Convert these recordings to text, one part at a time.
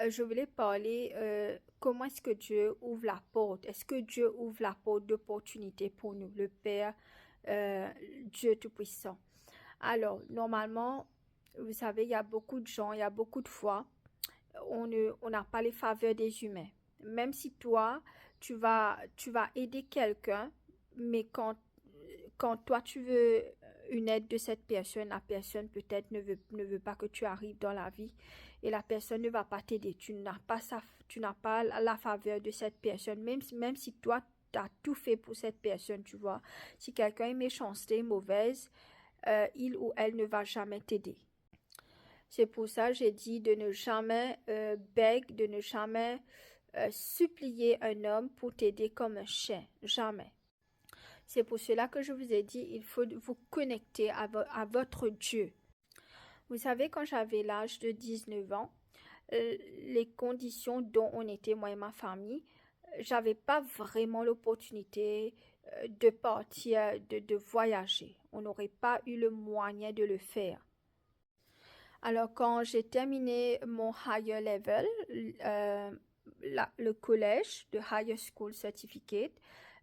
je voulais parler comment est-ce que Dieu ouvre la porte. Est-ce que Dieu ouvre la porte d'opportunité pour nous, le Père, euh, Dieu Tout-Puissant? Alors, normalement, vous savez, il y a beaucoup de gens, il y a beaucoup de fois, on n'a pas les faveurs des humains. Même si toi, tu vas aider quelqu'un, mais quand toi tu veux une aide de cette personne, la personne peut-être ne veut pas que tu arrives dans la vie et la personne ne va pas t'aider. Tu n'as pas la faveur de cette personne, même si toi tu as tout fait pour cette personne, tu vois. Si quelqu'un est méchanceté, mauvaise, il ou elle ne va jamais t'aider. C'est pour ça que j'ai dit de ne jamais de ne jamais supplier un homme pour t'aider comme un chien. Jamais. C'est pour cela que je vous ai dit, il faut vous connecter à votre Dieu. Vous savez, quand j'avais l'âge de 19 ans, les conditions dont on était, moi et ma famille, j'avais pas vraiment l'opportunité de partir, de voyager. On n'aurait pas eu le moyen de le faire. Alors, quand j'ai terminé mon higher level, euh, le collège de Higher School Certificate,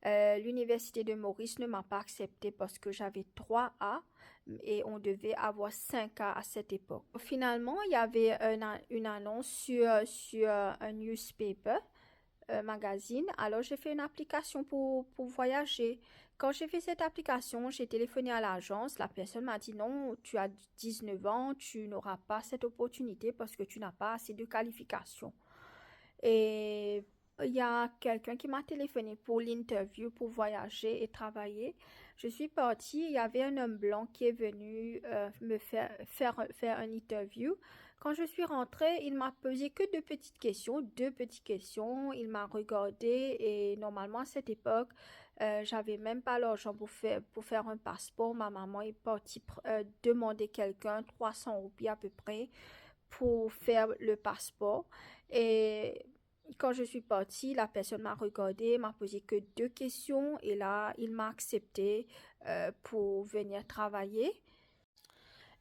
l'université de Maurice ne m'a pas accepté parce que j'avais 3 A et on devait avoir 5 A à cette époque. Finalement, il y avait une annonce sur un newspaper magazine. Alors, j'ai fait une application pour voyager. Quand j'ai fait cette application, j'ai téléphoné à l'agence. La personne m'a dit non, tu as 19 ans, tu n'auras pas cette opportunité parce que tu n'as pas assez de qualifications. Et il y a quelqu'un qui m'a téléphoné pour l'interview, pour voyager et travailler. Je suis partie, il y avait un homme blanc qui est venu me faire une interview. Quand je suis rentrée, il m'a posé que deux petites questions. Il m'a regardé et normalement à cette époque, j'avais même pas l'argent pour faire un passeport. Ma maman est partie demander quelqu'un 300 roupies à peu près pour faire le passeport. Et quand je suis partie, la personne m'a regardé, m'a posé que deux questions et là, il m'a accepté pour venir travailler.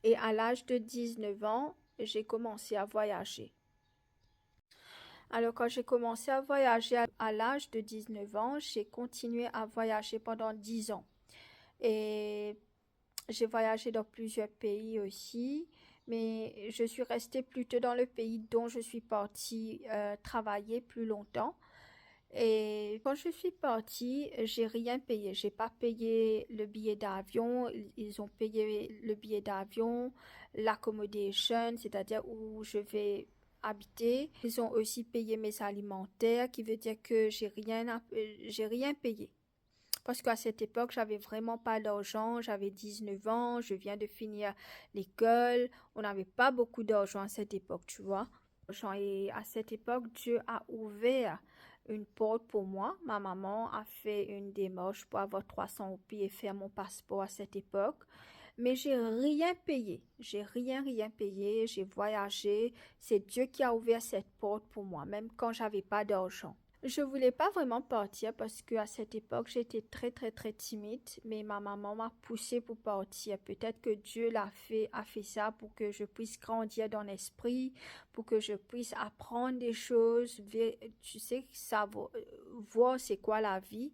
Et à l'âge de 19 ans, j'ai commencé à voyager. Alors, quand j'ai commencé à voyager à l'âge de 19 ans, j'ai continué à voyager pendant 10 ans. Et j'ai voyagé dans plusieurs pays aussi, mais je suis restée plutôt dans le pays dont je suis partie travailler plus longtemps. Et quand je suis partie, j'ai rien payé. J'ai pas payé le billet d'avion. Ils ont payé le billet d'avion, l'accommodation, c'est-à-dire où je vais habiter. Ils ont aussi payé mes alimentaires, qui veut dire que j'ai rien payé. Parce qu'à cette époque, j'avais vraiment pas d'argent, j'avais 19 ans, je viens de finir l'école, on n'avait pas beaucoup d'argent à cette époque, tu vois. Et à cette époque, Dieu a ouvert une porte pour moi. Ma maman a fait une démarche pour avoir 300 roupies et faire mon passeport à cette époque. Mais j'ai rien payé. J'ai rien payé. J'ai voyagé. C'est Dieu qui a ouvert cette porte pour moi, même quand j'avais pas d'argent. Je voulais pas vraiment partir parce que à cette époque, j'étais très timide, mais ma maman m'a poussée pour partir. Peut-être que Dieu a fait ça pour que je puisse grandir dans l'esprit, pour que je puisse apprendre des choses, tu sais, voir c'est quoi la vie.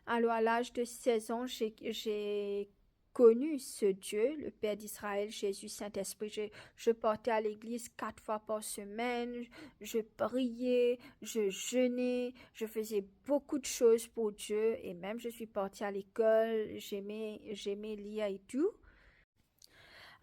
Alors, à l'âge de 16 ans, j'ai connu ce Dieu, le Père d'Israël, Jésus, Saint-Esprit. Je partais à l'église 4 fois par semaine, je priais, je jeûnais, je faisais beaucoup de choses pour Dieu et même je suis partie à l'école, j'aimais lire et tout.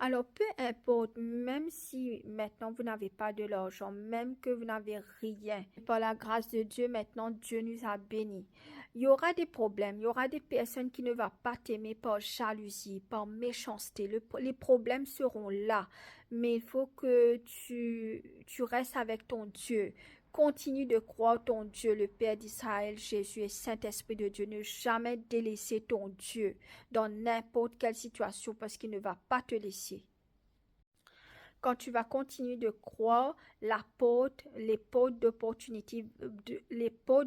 Alors, peu importe, même si maintenant vous n'avez pas de l'argent, même que vous n'avez rien, par la grâce de Dieu, maintenant Dieu nous a bénis. Il y aura des problèmes, il y aura des personnes qui ne vont pas t'aimer par jalousie, par méchanceté. Les problèmes seront là, mais il faut que tu restes avec ton Dieu. Continue de croire ton Dieu, le Père d'Israël, Jésus et Saint-Esprit de Dieu. Ne jamais délaisser ton Dieu dans n'importe quelle situation parce qu'il ne va pas te laisser. Quand tu vas continuer de croire, les portes d'opportunité vont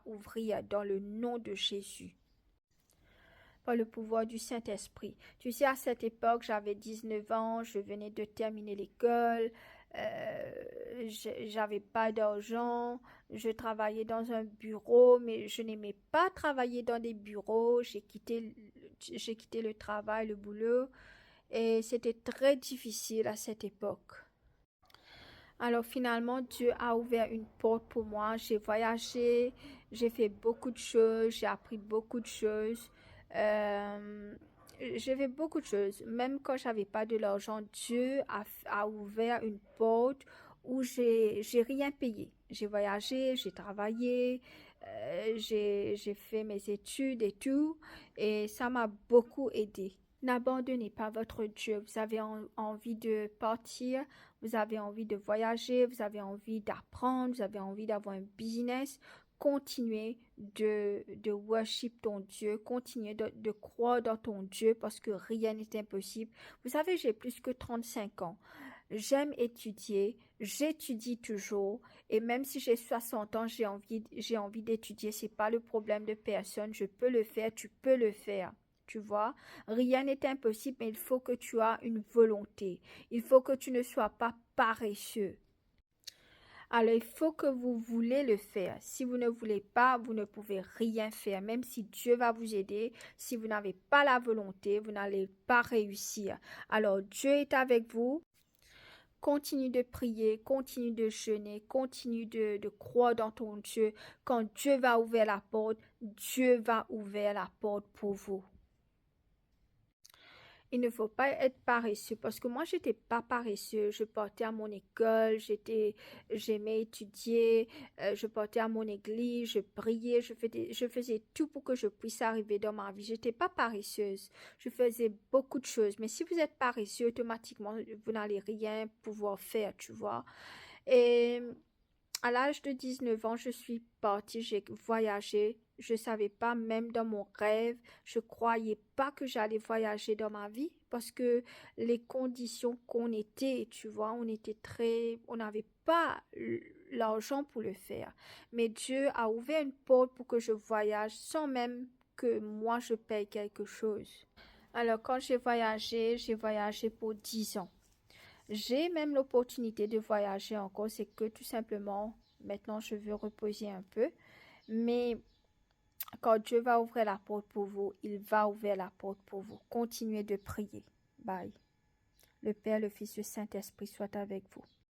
ouvrir dans le nom de Jésus, par le pouvoir du Saint-Esprit. Tu sais, à cette époque, j'avais 19 ans, je venais de terminer l'école, j'avais pas d'argent, je travaillais dans un bureau, mais je n'aimais pas travailler dans des bureaux. J'ai quitté le travail, le boulot, et c'était très difficile à cette époque. Alors finalement, Dieu a ouvert une porte pour moi. J'ai voyagé, j'ai fait beaucoup de choses, j'ai appris beaucoup de choses. Euh, j'ai fait beaucoup de choses. Même quand j'avais pas de l'argent, a ouvert une porte où j'ai rien payé. J'ai voyagé, j'ai travaillé, j'ai fait mes études et tout, et ça m'a beaucoup aidé. N'abandonnez pas votre Dieu. Vous avez envie de partir, vous avez envie de voyager, vous avez envie d'apprendre, vous avez envie d'avoir un business. Continuez de worship ton Dieu, continuez de croire dans ton Dieu parce que rien n'est impossible. Vous savez, j'ai plus que 35 ans. J'aime étudier, j'étudie toujours et même si j'ai 60 ans, j'ai envie d'étudier. C'est pas le problème de personne. Je peux le faire, tu peux le faire. Tu vois, rien n'est impossible, mais il faut que tu aies une volonté. Il faut que tu ne sois pas paresseux. Alors, il faut que vous voulez le faire. Si vous ne voulez pas, vous ne pouvez rien faire. Même si Dieu va vous aider, si vous n'avez pas la volonté, vous n'allez pas réussir. Alors, Dieu est avec vous. Continue de prier, continue de jeûner, continue de croire dans ton Dieu. Quand Dieu va ouvrir la porte, Dieu va ouvrir la porte pour vous. Il ne faut pas être paresseux parce que moi, j'étais pas paresseux. Je partais à mon école, j'aimais étudier, je partais à mon église, je priais, je faisais tout pour que je puisse arriver dans ma vie. J'étais pas paresseuse. Je faisais beaucoup de choses. Mais si vous êtes paresseux, automatiquement, vous n'allez rien pouvoir faire, tu vois. Et à l'âge de 19 ans, je suis partie, j'ai voyagé. Je ne savais pas, même dans mon rêve, je ne croyais pas que j'allais voyager dans ma vie parce que les conditions qu'on était, tu vois, on n'avait pas l'argent pour le faire. Mais Dieu a ouvert une porte pour que je voyage sans même que moi je paye quelque chose. Alors, quand j'ai voyagé pour 10 ans. J'ai même l'opportunité de voyager encore, c'est que tout simplement, maintenant je veux reposer un peu. Mais quand Dieu va ouvrir la porte pour vous, il va ouvrir la porte pour vous. Continuez de prier. Bye. Le Père, le Fils, le Saint-Esprit soit avec vous.